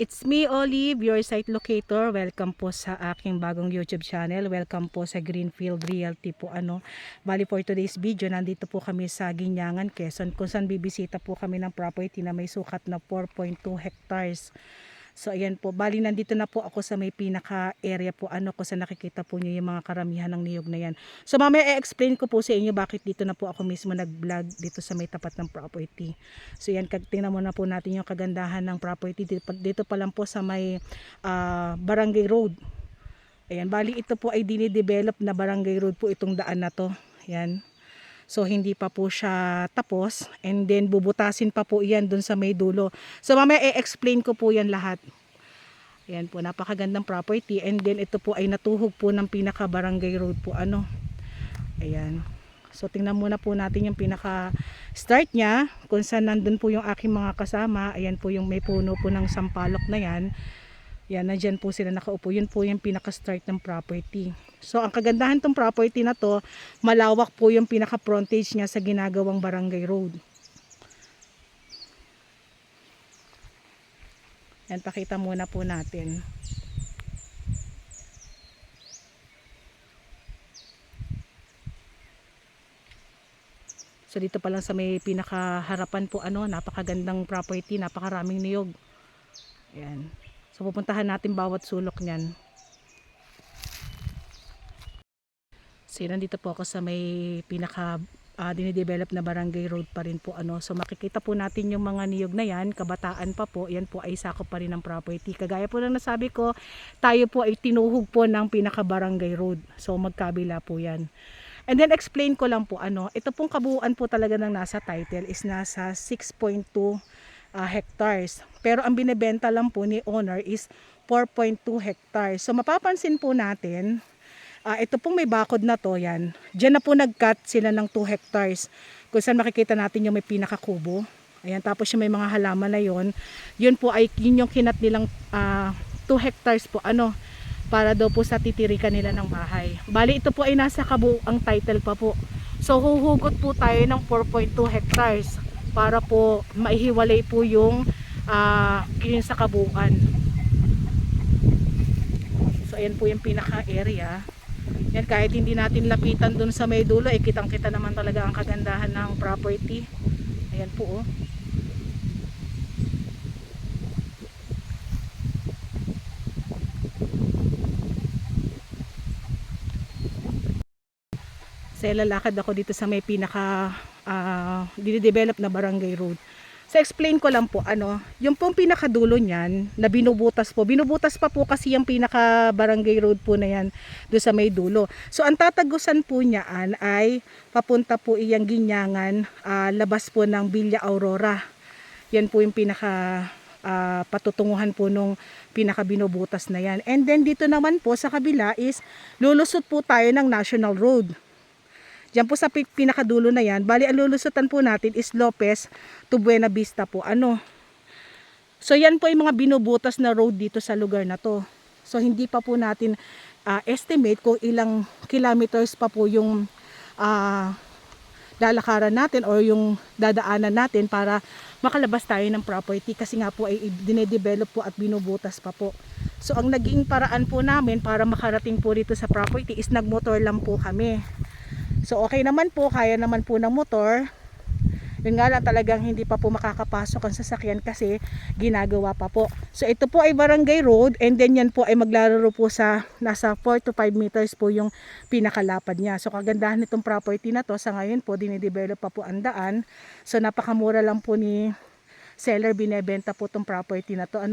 It's me, Olive, your site locator. Welcome po sa aking bagong YouTube channel. Welcome po sa Greenfield Realty po. Bali for today's video, nandito po kami sa Guinyangan, Quezon, kung saan bibisita po kami ng property na may sukat na 4.2 hectares. So ayan po, bali nandito na po ako sa may pinaka area po kung saan nakikita po niyo yung mga karamihan ng niyog na yan. So mamaya i-explain ko po sa inyo bakit dito na po ako mismo nag-vlog dito sa may tapat ng property. So yan, tingnan mo na po natin yung kagandahan ng property dito pa lang po sa may Barangay Road. Ayan, bali ito po ay dinidevelop na Barangay Road po itong daan na to. Yan. So hindi pa po siya tapos, and then bubutasin pa po iyan dun sa may dulo. So mamaya i-explain ko po yan lahat. Ayan po, napakagandang property, and then ito po ay natuhog po ng pinaka Barangay Road po Ayan. So tingnan muna po natin yung pinaka start niya, kung saan nandun po yung aking mga kasama. Ayan po yung may puno po ng sampalok na yan. Yan, nandyan po sila nakaupo. Yun po yung pinaka-start ng property. So, ang kagandahan tong property na to, malawak po yung pinaka-frontage niya sa ginagawang Barangay Road. Yan, pakita muna po natin. So, dito pa lang sa may pinaka-harapan po, napakagandang property, napakaraming niyog. Yan. So pupuntahan natin bawat sulok niyan. So nandito po ako sa may pinaka dinidevelop na Barangay Road pa rin po So makikita po natin yung mga niyog na yan, kabataan pa po. Yan po ay sakop pa rin ng property. Kagaya po ng nasabi ko, tayo po ay tinuhog po ng pinaka Barangay Road. So magkabila po yan. And then explain ko lang po ito pong kabuuan po talaga ng nasa title is nasa 6.2 hectares. Pero ang binebenta lang po ni owner is 4.2 hectares. So mapapansin po natin, ito pong may bakod na to, yan. Diyan na po nag-cut sila ng 2 hectares. Kung saan makikita natin yung may pinakakubo. Ayan, tapos yung may mga halaman na yon. Yun po ay yun yung kinat nilang 2 hectares po para daw po sa titirikan nila ng bahay. Bali ito po ay nasa kabuuang title pa po. So huhugot po tayo ng 4.2 hectares para po maihiwalay po yung yun sa kabuuan. So ayan po yung pinaka area. Yan, kahit hindi natin lapitan dun sa may dulo, kitang kita naman talaga ang kagandahan ng property. Ayan po So lalakad ako dito sa may pinaka dinidevelop na Barangay Road. So explain ko lang po yung pong pinakadulo niyan na binubutas pa po kasi yung pinaka Barangay Road po na yan doon sa may dulo. So ang tatagusan po niyan ay papunta po iyang Guinyangan, labas po ng Villa Aurora. Yan po yung pinaka patutunguhan po nung pinaka binubutas na yan. And then dito naman po sa kabila is lulusot po tayo ng National Road. Diyan po sa pinakadulo na yan, bali ang lulusutan po natin is Lopez to Buena Vista po. So yan po yung mga binubutas na road dito sa lugar na to. So hindi pa po natin estimate kung ilang kilometers pa po yung lalakaran natin or yung dadaanan natin para makalabas tayo ng property, kasi nga po ay dinedevelop po at binubutas pa po. So ang naging paraan po namin para makarating po dito sa property is nagmotor lang po kami. So okay naman po, kaya naman po ng motor. Yun nga lang, talagang hindi pa po makakapasok ang sasakyan kasi ginagawa pa po. So ito po ay Barangay Road, and then yan po ay maglalaro po sa nasa 4 to 5 meters po yung pinakalapad niya. So kagandahan nitong property na to, sa ngayon po dinidevelop pa po ang daan. So napakamura lang po ni seller, binebenta po tong property na to.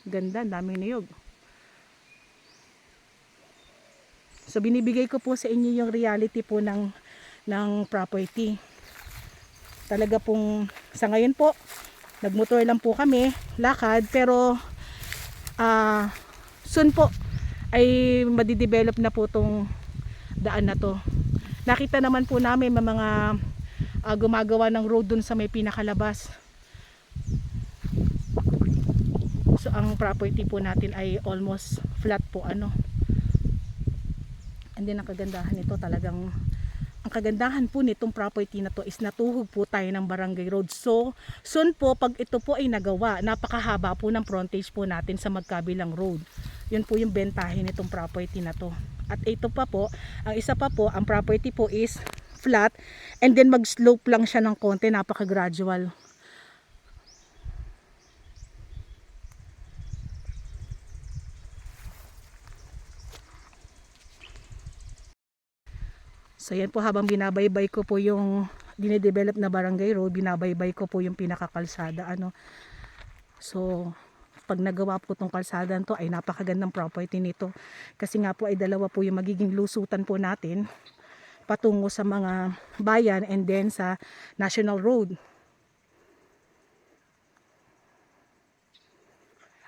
Ganda, daming niyog. So binibigay ko po sa inyo yung reality po ng property. Talaga pong sa ngayon po nagmotor lang po kami, lakad, pero soon po ay madidevelop na po tong daan na to. Nakita naman po namin mga gumagawa ng road dun sa may pinakalabas. So ang property po natin ay almost flat po And then ang kagandahan nito, talagang ang kagandahan po nitong property na to is natuhog po tayo ng barangay road. So, soon po pag ito po ay nagawa, napakahaba po ng frontage po natin sa magkabilang road. Yun po yung bentahin nitong property na to. At ito pa po, ang isa pa po, ang property po is flat and then mag-slope lang siya ng konti, napaka-gradual. So yan po, habang binabaybay ko po yung dinedevelop na barangay road, binabaybay ko po yung pinakakalsada ano. So pag nagawa po tong kalsada to ay napakagandang property nito. Kasi nga po ay dalawa po yung magiging lusutan po natin patungo sa mga bayan and then sa national road.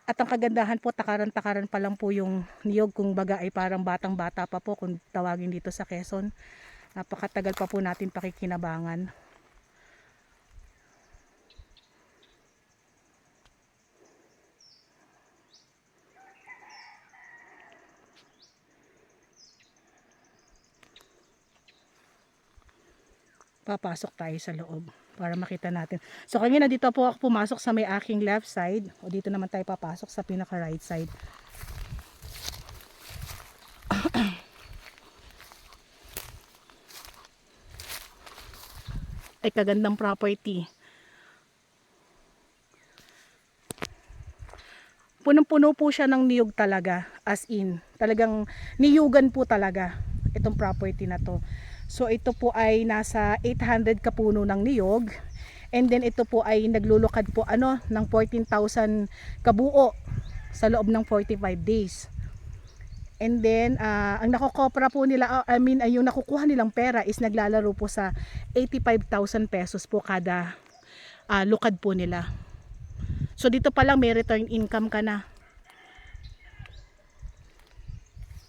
At ang kagandahan po, takaran-takaran pa lang po yung niyog, kung baga ay parang batang-bata pa po kung tawagin dito sa Quezon. Napakatagal pa po natin pakikinabangan. Papasok tayo sa loob para makita natin. So kanina dito po ako pumasok sa may aking left side, o dito naman tayo papasok sa pinaka right side. Ay kagandang property. Punong-puno po siya ng niyog talaga, as in. Talagang niyugan po talaga itong property na to. So ito po ay nasa 800 kapuno ng niyog. And then ito po ay naglulukad po ano ng 14,000 kabuo sa loob ng 45 days. And then ang nakokopra po nila, yung nakukuha nilang pera is naglalaro po sa 85,000 pesos po kada lukad po nila. So dito pa lang may return income ka na.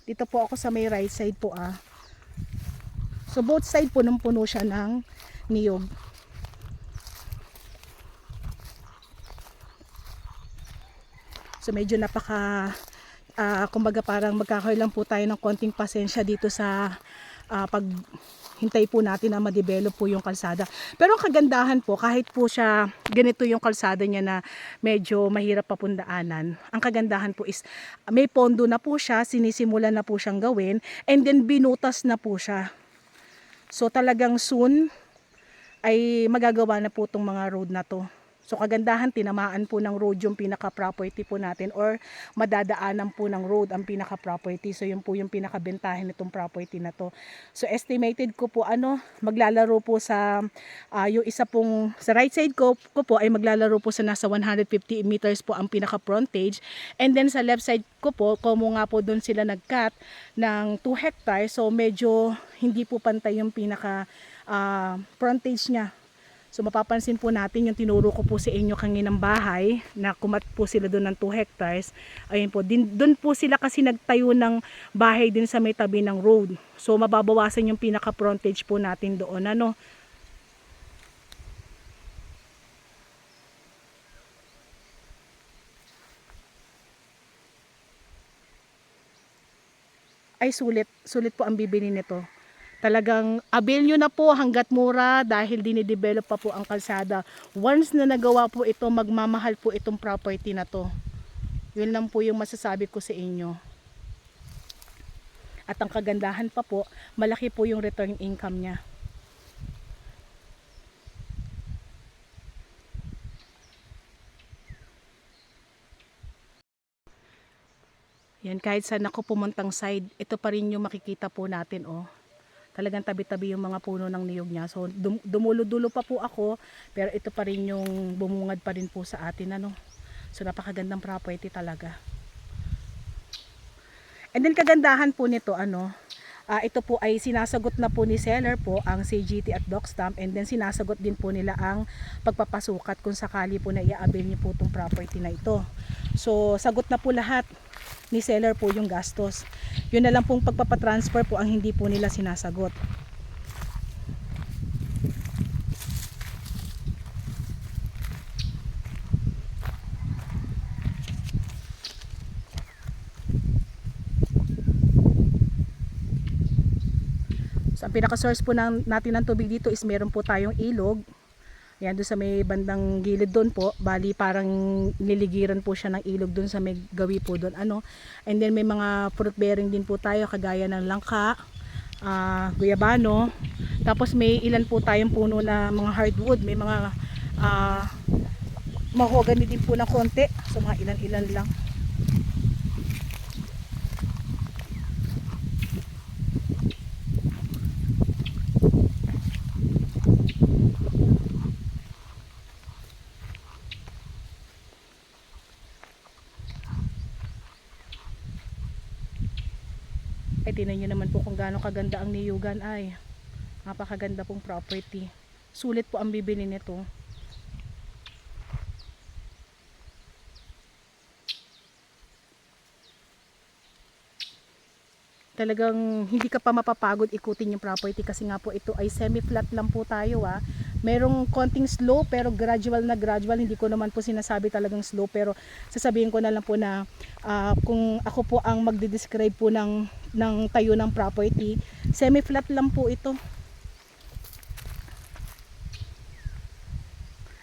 Dito po ako sa may right side po So both side punong-puno siya ng niyog. So medyo kumbaga parang magkakaroon lang po tayo ng konting pasensya dito sa paghintay po natin na ma-develop po yung kalsada. Pero ang kagandahan po, kahit po siya ganito yung kalsada niya na medyo mahirap papundaanan, ang kagandahan po is may pondo na po siya, sinisimulan na po siyang gawin, and then binutas na po siya. So talagang soon ay magagawa na po itong mga road na to. So kagandahan, tinamaan po ng road yung pinaka-property po natin, or madadaanan po ng road ang pinaka-property. So yun po yung pinakabentahin nitong property na to. So estimated ko po maglalaro po sa yung isa pong sa right side ko po ay maglalaro po sa nasa 150 meters po ang pinaka-frontage. And then sa left side ko po, kung nga po doon sila nag-cut ng 2 hectares, so medyo hindi po pantay yung pinaka frontage niya. So mapapansin po natin yung tinuro ko po sa inyo kaninang bahay na kumat po sila doon ng 2 hectares. Ayun po, doon po sila kasi nagtayo ng bahay din sa may tabi ng road. So mababawasan yung pinaka frontage po natin doon Ay sulit po ang bibili nito. Talagang avail nyo na po hanggat mura dahil dinidevelop pa po ang kalsada. Once na nagawa po ito, magmamahal po itong property na to. Yun lang po yung masasabi ko sa inyo. At ang kagandahan pa po, malaki po yung return income niya. Yan, kahit saan ako pumuntang side, ito pa rin yung makikita po natin Talagang tabi-tabi yung mga puno ng niyog niya. So dumulo-dulo pa po ako, pero ito pa rin yung bumungad pa rin po sa atin So napakagandang property talaga. And then kagandahan po nito ito po ay sinasagot na po ni seller po ang CGT at doc stamp, and then sinasagot din po nila ang pagpapasukat kung sakali po na i-avail niyo po itong property na ito. So sagot na po lahat ni seller po yung gastos. Yun na lang pong pagpapatransfer po ang hindi po nila sinasagot. So ang pinaka-source po natin ng tubig dito is meron po tayong ilog. Ayan, doon sa may bandang gilid doon po. Bali parang niligiran po siya ng ilog doon sa may gawi po doon. And then may mga fruit bearing din po tayo kagaya ng langka, guyabano. Tapos may ilan po tayong puno na mga hardwood. May mga mahogany din po ng konti. So mga ilan-ilan lang. Ay, tingnan nyo naman po kung gaano kaganda ang niyugan. Ay, napakaganda pong property. Sulit po ang bibili nito. Talagang hindi ka pa mapapagod ikutin yung property kasi nga po ito ay semi-flat lang po tayo. Merong konting slope pero gradual na gradual. Hindi ko naman po sinasabi talagang slope, pero sasabihin ko na lang po na kung ako po ang magde-describe po ng tayo ng property, semi-flat lang po ito.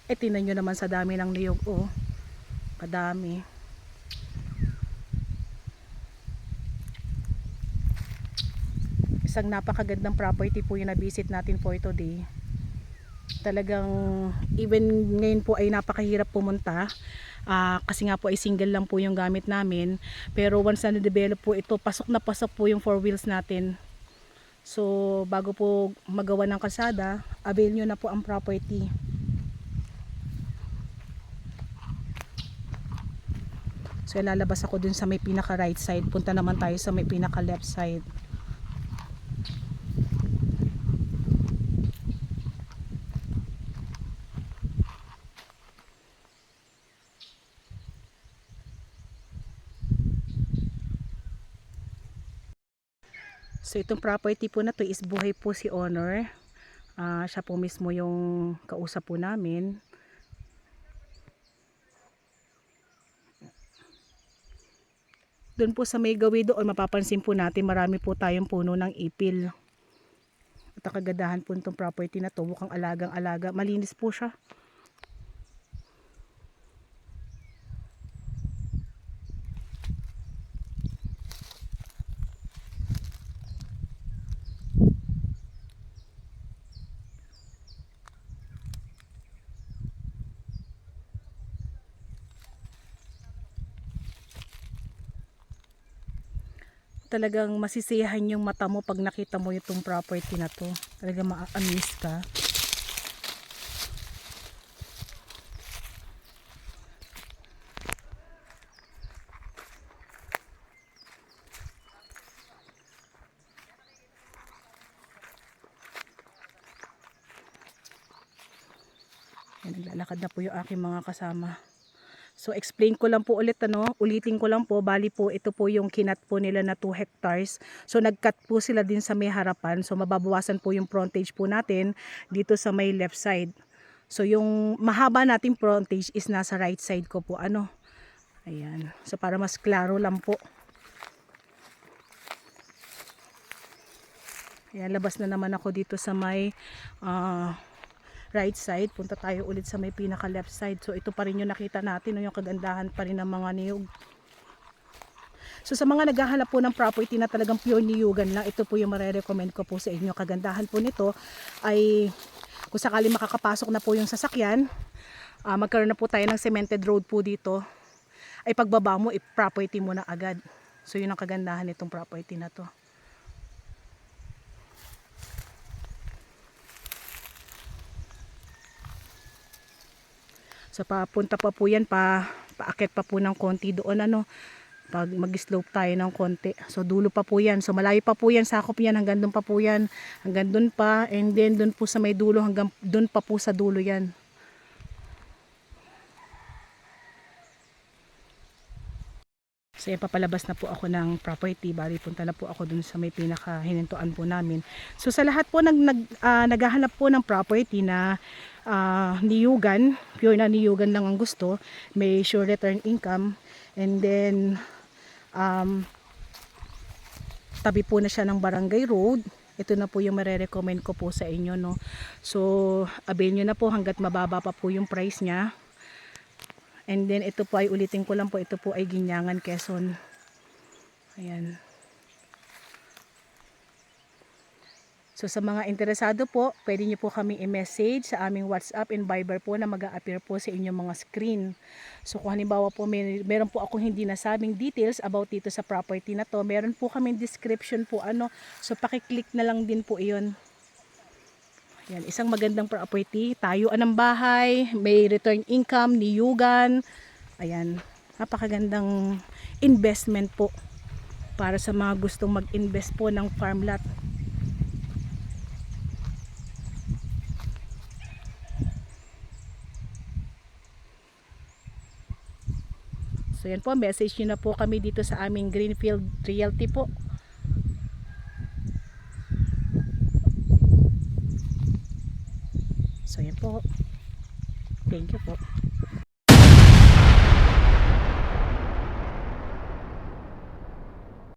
Tingnan nyo naman sa dami ng niyog. Kadami. Isang napakagandang property po yung na-visit natin for today. Talagang even ngayon po ay napakahirap pumunta kasi nga po ay single lang po yung gamit namin, pero once na na-develop po ito, pasok na pasok po yung 4 wheels natin. So bago po magawa ng kalsada, avail nyo na po ang property. So lalabas ako dun sa may pinaka right side, punta naman tayo sa may pinaka left side. So itong property po na to is buhay po si owner. Siya po mismo yung kausap po namin. Doon po sa may gawi doon, mapapansin po natin marami po tayong puno ng ipil. At ang kagandahan po itong property na to, mukhang alagang-alaga. Malinis po siya. Talagang masisiyahan yung mata mo pag nakita mo itong property na to. Talagang ma-amaze ka. Yan, naglalakad na po yung aking mga kasama. So explain ko lang po ulit, ulitin ko lang po, bali po ito po yung kinat po nila na 2 hectares. So nagcut po sila din sa may harapan, so mababawasan po yung frontage po natin dito sa may left side. So yung mahaba nating frontage is nasa right side ko po, ayan. So para mas klaro lang po. Ayan, labas na naman ako dito sa may right side. Punta tayo ulit sa may pinaka left side. So ito pa rin yung nakita natin, yung kagandahan pa rin ng mga niyog. So sa mga naghahanap po ng property na talagang pure niyugan lang, ito po yung marerecommend ko po sa inyo. Kagandahan po nito ay kung sakali makakapasok na po yung sasakyan, magkaroon na po tayo ng cemented road po dito, ay pagbaba mo, property mo na agad. So yun ang kagandahan nitong property na to. So papunta pa po yan, paakit pa po ng konti doon, pag mag-slope tayo ng konti. So dulo pa po yan. So malayo pa po yan, sakop yan, hanggang doon pa po yan. Hanggang doon pa, and then doon po sa may dulo, hanggang doon pa po sa dulo yan. So yan, papalabas na po ako ng property. Bali punta na po ako dun sa may pinaka hinintuan po namin. So sa lahat po naghahanap po ng property na niyugan, pure na niyugan lang ang gusto, may sure return income, and then tabi po na siya ng barangay road, ito na po yung marerecommend ko po sa inyo, no. So avail nyo na po hanggat mababa pa po yung price nya. And then ito po ay ulitin ko lang po, ito po ay Ginyangan, Quezon. Ayan. So sa mga interesado po, pwede nyo po kami i-message sa aming WhatsApp and Viber po na mag-a-appear po sa inyong mga screen. So kung halimbawa po meron po akong hindi nasabing details about dito sa property na to, meron po kaming description po ano. So pakiclick na lang din po iyon. Yan, isang magandang property, tayuan ng bahay, may return income, niyugan. Ayan, napakagandang investment po para sa mga gustong mag-invest po ng farm lot. So yan po, message nyo na po kami dito sa aming Greenfield Realty po. So yan po. Thank you po.